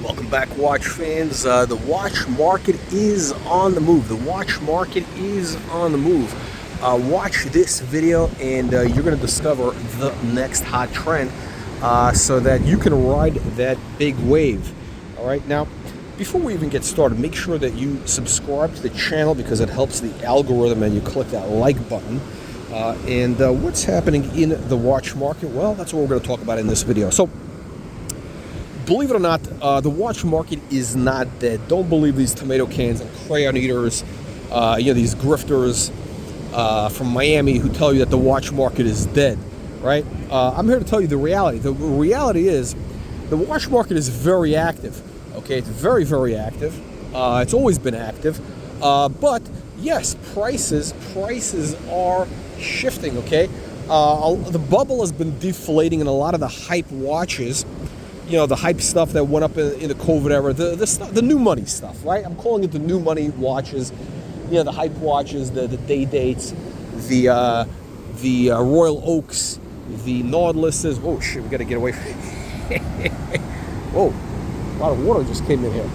Welcome back, watch fans. The watch market is on the move. The watch market is on the move. Watch this video and you're going to discover the next hot trend so that you can ride that big wave. All right, now, before we even get started, make sure that you subscribe to the channel because it helps the algorithm, and you click that like button. What's happening in the watch market? Well, that's what we're going to talk about in this video. So, believe it or not, the watch market is not dead. Don't believe these tomato cans and crayon eaters, these grifters from Miami who tell you that the watch market is dead, right? I'm here to tell you the reality. The reality is the watch market is very active, okay? It's very, very active. It's always been active. But, yes, prices are shifting, okay? The bubble has been deflating in a lot of the hype watches. You know, the hype stuff that went up in the COVID era, the new money stuff, right? I'm calling it the new money watches. You know, the hype watches, the day dates, the Royal Oaks, the Nautiluses. Oh shit, we got to get away from it. Whoa, a lot of water just came in here.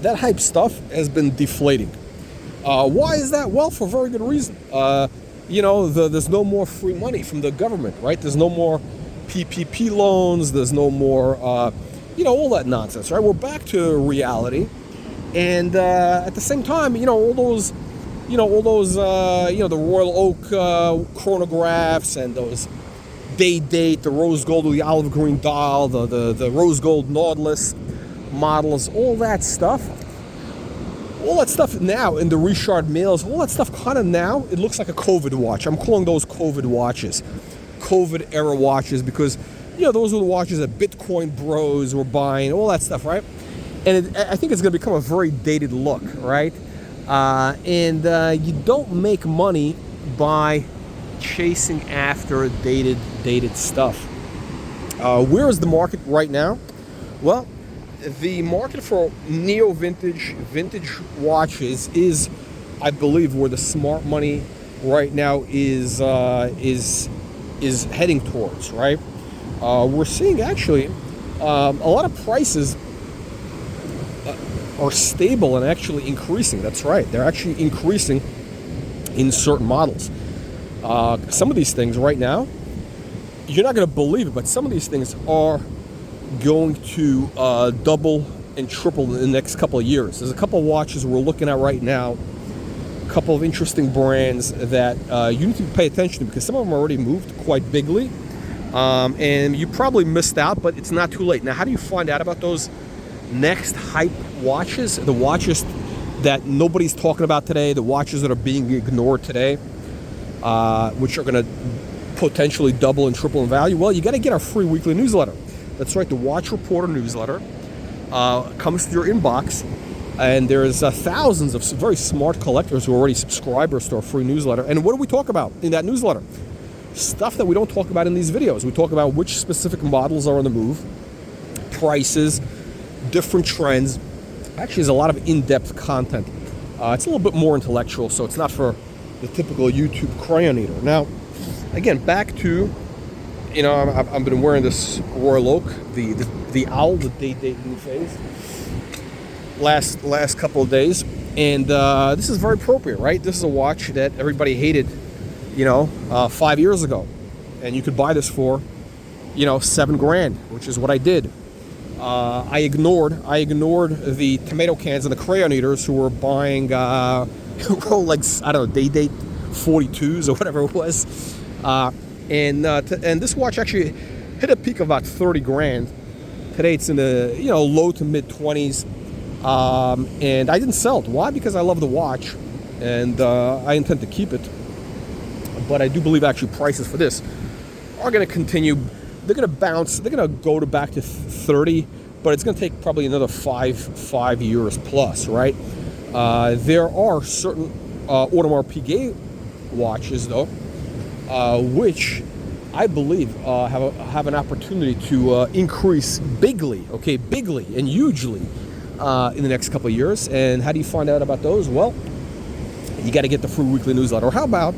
That hype stuff has been deflating. Why is that? Well, for very good reason. There's no more free money from the government, right? There's no more PPP loans. There's no more, all that nonsense, right? We're back to reality. And at the same time, the Royal Oak chronographs and those day date, the rose gold or the olive green dial, the rose gold Nautilus models, all that stuff now in the Richard Milles, all that stuff kind of now, it looks like a COVID watch. I'm calling those COVID watches, COVID era watches, because, those were the watches that Bitcoin bros were buying, all that stuff, right? And I think it's going to become a very dated look, right? You don't make money by chasing after dated stuff. Where is the market right now? Well, the market for vintage watches is, I believe, where the smart money right now is heading towards, right? We're seeing actually a lot of prices are stable and actually increasing. That's right, they're actually increasing in certain models. Some of these things right now, you're not going to believe it, but some of these things are going to double and triple in the next couple of years. There's a couple of watches we're looking at right now, a couple of interesting brands that you need to pay attention to because some of them already moved quite bigly, and you probably missed out, but it's not too late. Now, how do you find out about those next hype watches, the watches that nobody's talking about today, the watches that are being ignored today, which are going to potentially double and triple in value? Well, you got to get our free weekly newsletter. That's right, the Watch Reporter newsletter comes to your inbox, and there's thousands of very smart collectors who are already subscribers to our free newsletter. And what do we talk about in that newsletter? Stuff that we don't talk about in these videos. We talk about which specific models are on the move, prices, different trends. Actually, there's a lot of in-depth content. It's a little bit more intellectual, so it's not for the typical YouTube crayon eater. Now, again, back to... I've been wearing this Royal Oak, the owl, the day new phase, last couple of days, and this is very appropriate, right? This is a watch that everybody hated, 5 years ago, and you could buy this for, $7,000, which is what I did. I ignored the tomato cans and the crayon eaters who were buying Rolex, day date 42s or whatever it was. And this watch actually hit a peak of about $30,000. Today it's in the low to mid 20s, and I didn't sell it. Why? Because I love the watch, and I intend to keep it. But I do believe actually prices for this are going to continue. They're going to bounce. They're going to go back to 30, but it's going to take probably another five years plus, right? There are certain Audemars Piguet watches though, which I believe have an opportunity to increase bigly and hugely in the next couple of years. And how do you find out about those? Well, you got to get the free weekly newsletter. Or how about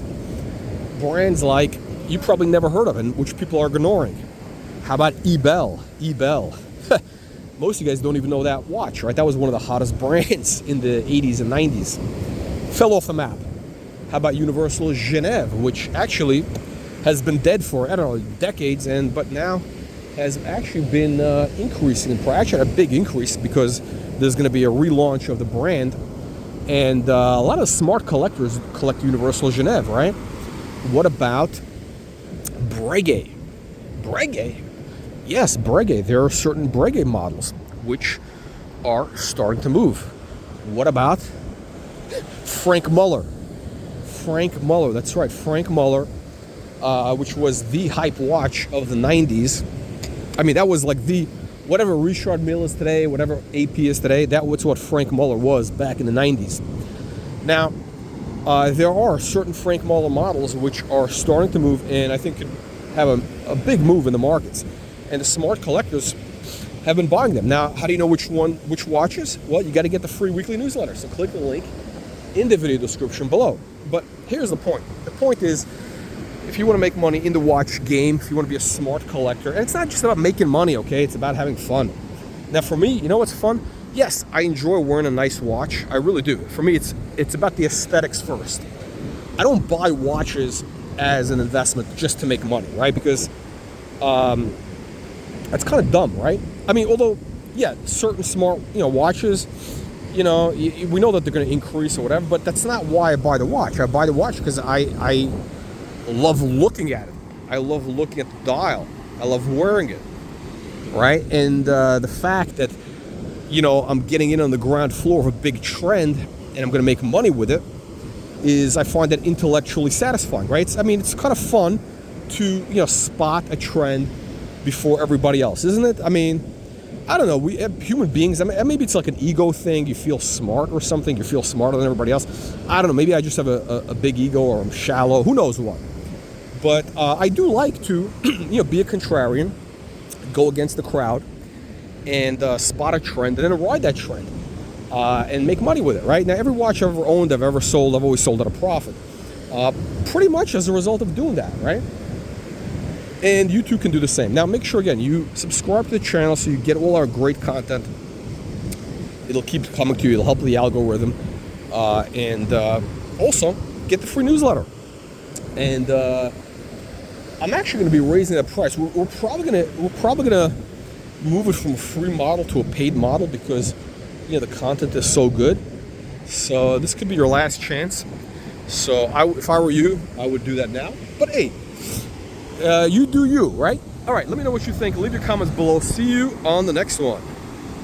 brands like you probably never heard of and which people are ignoring? How about Ebel? Ebel. Most of you guys don't even know that watch, right? That was one of the hottest brands in the 80s and 90s. Fell off the map. How about Universal Genève, which actually has been dead for, I don't know, decades, but now has actually been increasing in price. Actually, a big increase because there's going to be a relaunch of the brand, and a lot of smart collectors collect Universal Genève, right? What about Breguet? Breguet? Yes, Breguet. There are certain Breguet models which are starting to move. What about Frank Muller? Frank Muller, that's right, Frank Muller, which was the hype watch of the 90s. I mean, that was like the, whatever Richard Mille is today, whatever AP is today, that was what Frank Muller was back in the 90s. Now, there are certain Frank Muller models which are starting to move, and I think could have a big move in the markets. And the smart collectors have been buying them. Now, how do you know which watches? Well, you got to get the free weekly newsletter. So click the link in the video description below. But here's the point. The point is, if you want to make money in the watch game, if you want to be a smart collector, and it's not just about making money, okay? It's about having fun. Now, for me, you know what's fun? Yes, I enjoy wearing a nice watch. I really do. For me, it's about the aesthetics first. I don't buy watches as an investment just to make money, right? Because that's kind of dumb, right? I mean, although, yeah, certain smart, watches, we know that they're going to increase or whatever, but that's not why I buy the watch. I buy the watch because I love looking at it. I love looking at the dial. I love wearing it, right? And the fact that, I'm getting in on the ground floor of a big trend and I'm going to make money with it is, I find that intellectually satisfying, right? It's kind of fun to, spot a trend before everybody else, isn't it? I mean, I don't know. We human beings. I mean, maybe it's like an ego thing. You feel smart or something. You feel smarter than everybody else. I don't know. Maybe I just have a big ego, or I'm shallow. Who knows what? But I do like to, be a contrarian, go against the crowd, and spot a trend, and then ride that trend, and make money with it. Right now, every watch I've ever owned, I've ever sold, I've always sold at a profit. Pretty much as a result of doing that, right? And you too can do the same. Now, make sure, again, you subscribe to the channel so you get all our great content. It'll keep coming to you. It'll help the algorithm. And also, get the free newsletter. And I'm actually going to be raising that price. We're probably gonna move it from a free model to a paid model because, the content is so good. So this could be your last chance. So if I were you, I would do that now. But hey, you do you, right? All right, let me know what you think. Leave your comments below. See you on the next one.